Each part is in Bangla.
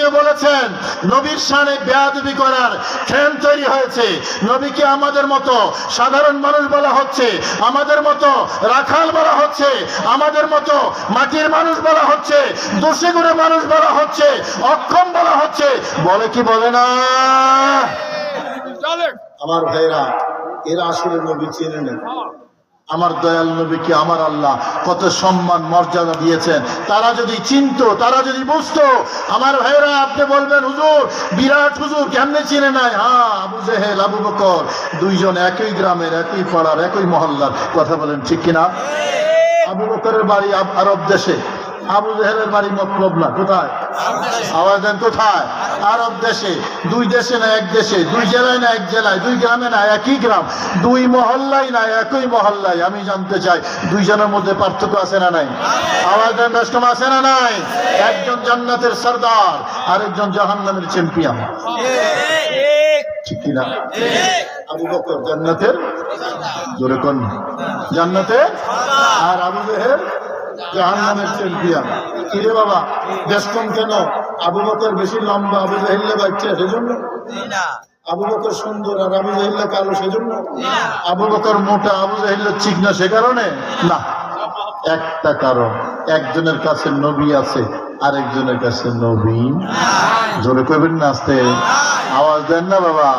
তিনিও বলেছেন নবীর শানে বেয়াদবি করার ট্রেন্ড তৈরি হয়েছে। নবীকে আমাদের মতো সাধারণ মানুষ বলা হচ্ছে, আমাদের মতো রাখাল বলা হচ্ছে, আমাদের মতো মাটির মানুষ বলা হচ্ছে, দোষে গুণে মানুষ বলা হচ্ছে, অক্ষম বলা হচ্ছে। বলে কি বলে না? আমার ভাইরা, এরা আসলে নবী চিনে নেন। আমার দয়াল নবীকে আমার আল্লাহ কত সম্মান মর্যাদা দিয়েছেন। তারা যদি চিনতো, তারা যদি বুঝতো, আমার ভাইরা আপনি বলবেন হুজুর বিরাট হুজুর কেমনে চিনে নাই? হ্যাঁ, আবু জেহেল আবু বকর দুইজন একই গ্রামের, একই পাড়ার, একই মহল্লার। কথা বলেন ঠিক কিনা? আবু বকরের বাড়ি আরব দেশে, আবু জেহেলের বাড়ি মতলব না। কোথায়? আওয়াজ দেন, কোথায়? আরব দেশে। দুই দেশে না এক দেশে, দুই জেলায় না এক জেলায়, দুই গ্রামে না একই গ্রাম, দুই মহল্লায় না একই মহল্লায়। আমি জানতে চাই দুইজনের মধ্যে পার্থক্য আছে না নাই? আওয়াজ দেন, রাষ্ট্র আছে না নাই? একজন জান্নাতের সরদার, আরেকজন জাহান্নামের চ্যাম্পিয়ন। ঠিক কিনা? আবু বকর জান্নাতের, জোরে কোন জান্নাতের, আর আবু জেহেল জাহান্নামের চ্যাম্পিয়ন। কিরে বাবা বেশকম কেন? আবু বকর বেশি লম্বা, আবু জেহেল বাচ্চা সেজন্য? আবু বকর সুন্দর আর আবু জেহেল কালো সেজন্য? আবু বকর মোটা, আবু জেহেল চিকনা সে কারণে না। একটা কারণ, একজনের কাছে নবী আছে, আরেকজনের কাছে নবী। জোরে কইবেন না আস্তে? আওয়াজ দেন না বাবা।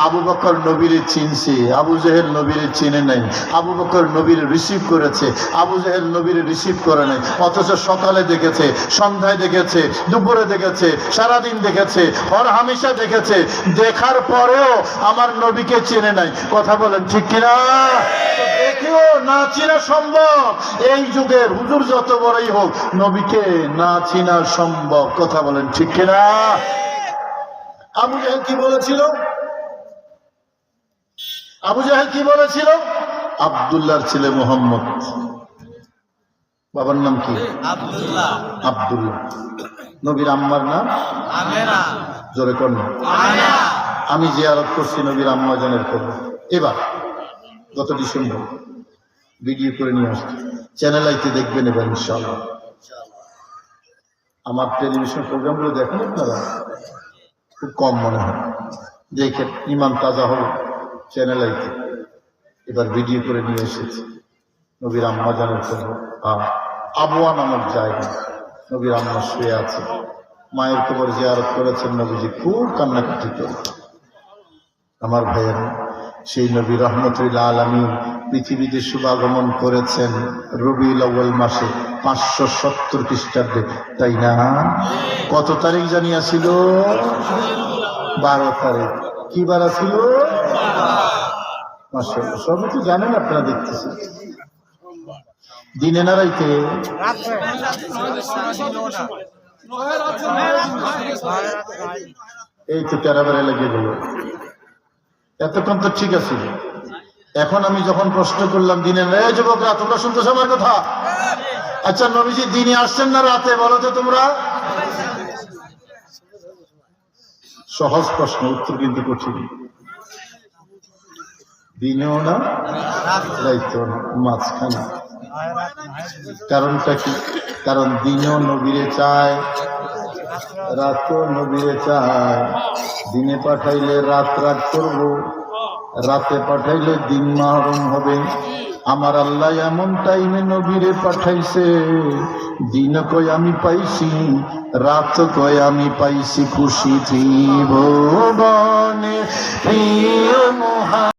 আবু বকর নবীর চিনছে, আবু জেহেল নবীর চিনে নাই। আবু বকর নবীর রিসিভ করেছে, আবু জেহেল নবীর রিসিভ করে নাই। অথচ সকালে দেখেছে, সন্ধ্যায় দেখেছে, দুপুরে দেখেছে, সারাদিন দেখেছে, হর হামেশা দেখেছে, দেখার পরেও আমার নবীকে চেনে নাই। কথা বলেন ঠিক কিনা? দেখেও না চিনা সম্ভব। এই যুগের হুজুর যত বড়ই হোক, নবীকে না চিনা সম্ভব। কথা বলেন ঠিক কিনা? আবু জেহেল কি বলেছিল? আবু জেহেল কি বলেছিল? আব্দুল্লাহর ছেলে মোহাম্মদ। বাবার নাম কি? আব্দুল্লাহ। আব্দুল্লাহ। নবীর আম্মার নাম আমেনা। জোরে কোন? আমেনা। আমি জিয়ারত করছি নবীর আম্মা জানের খবর। এবার গত ডিসেম্বর ভিডিও করে নিয়ে আসছি, চ্যানেল আইতে দেখবেন এবার ইনশাআল্লাহ। আমার টেলিভিশন প্রোগ্রামগুলো দেখেন আপনারা? খুব কম মনে হয়। দেখেন, ইমান তাজা হবে। চ্যানেল আইতে এবার ভিডিও করে নিয়ে এসেছি নবীর আম্মা জানের খবর। আবুয়া নামক জায়গা, নবীর আম্মা শুয়ে আছে, মায়ের খবর জিয়ারত করেছেন নবীজি, খুব কান্নাকাটি করে। আমার ভাইয়েরা, সেই নবী রহমতুল্লাহ আলামিন পৃথিবীতে শুভাগমন করেছেন রবিউল আউয়াল মাসে 570 খ্রিস্টাব্দে, তাই না? কত তারিখ জানিয়াছিল? 12 তারিখ। কি বার ছিল? মাশাআল্লাহ, সবই তো জানেন আপনারা, দেখতেছেন। দিনে না রাইতে? এই তো ক্যারাবারে লেগে গেল। এতক্ষণ তো ঠিক আছে। এখন আমি যখন প্রশ্ন করলাম দিনে না, এই যুবকরা তোমরা শুনতেছ আমার কথা? আচ্ছা, নবীজি দিনে আসছেন না রাতে? বলো তো তোমরা। সহজ প্রশ্ন, উত্তর কিন্তু কঠিন। দিনেও না, রাইতেও না, মাঝখানে। কারণটা কি? কারণ দিনেও নবীরে চায়, রাতও নবীরে চায়। দিনে পাঠাইলে রাত রাত করবো, রাতে পাঠাইলে দিন মাহরুম হবে। আমার আল্লাহ এমন টাইমে নবীরে পাঠাইছে, দিন কই আমি পাইছি, রাত কই আমি পাইছি। খুশি ত্রিভুবনে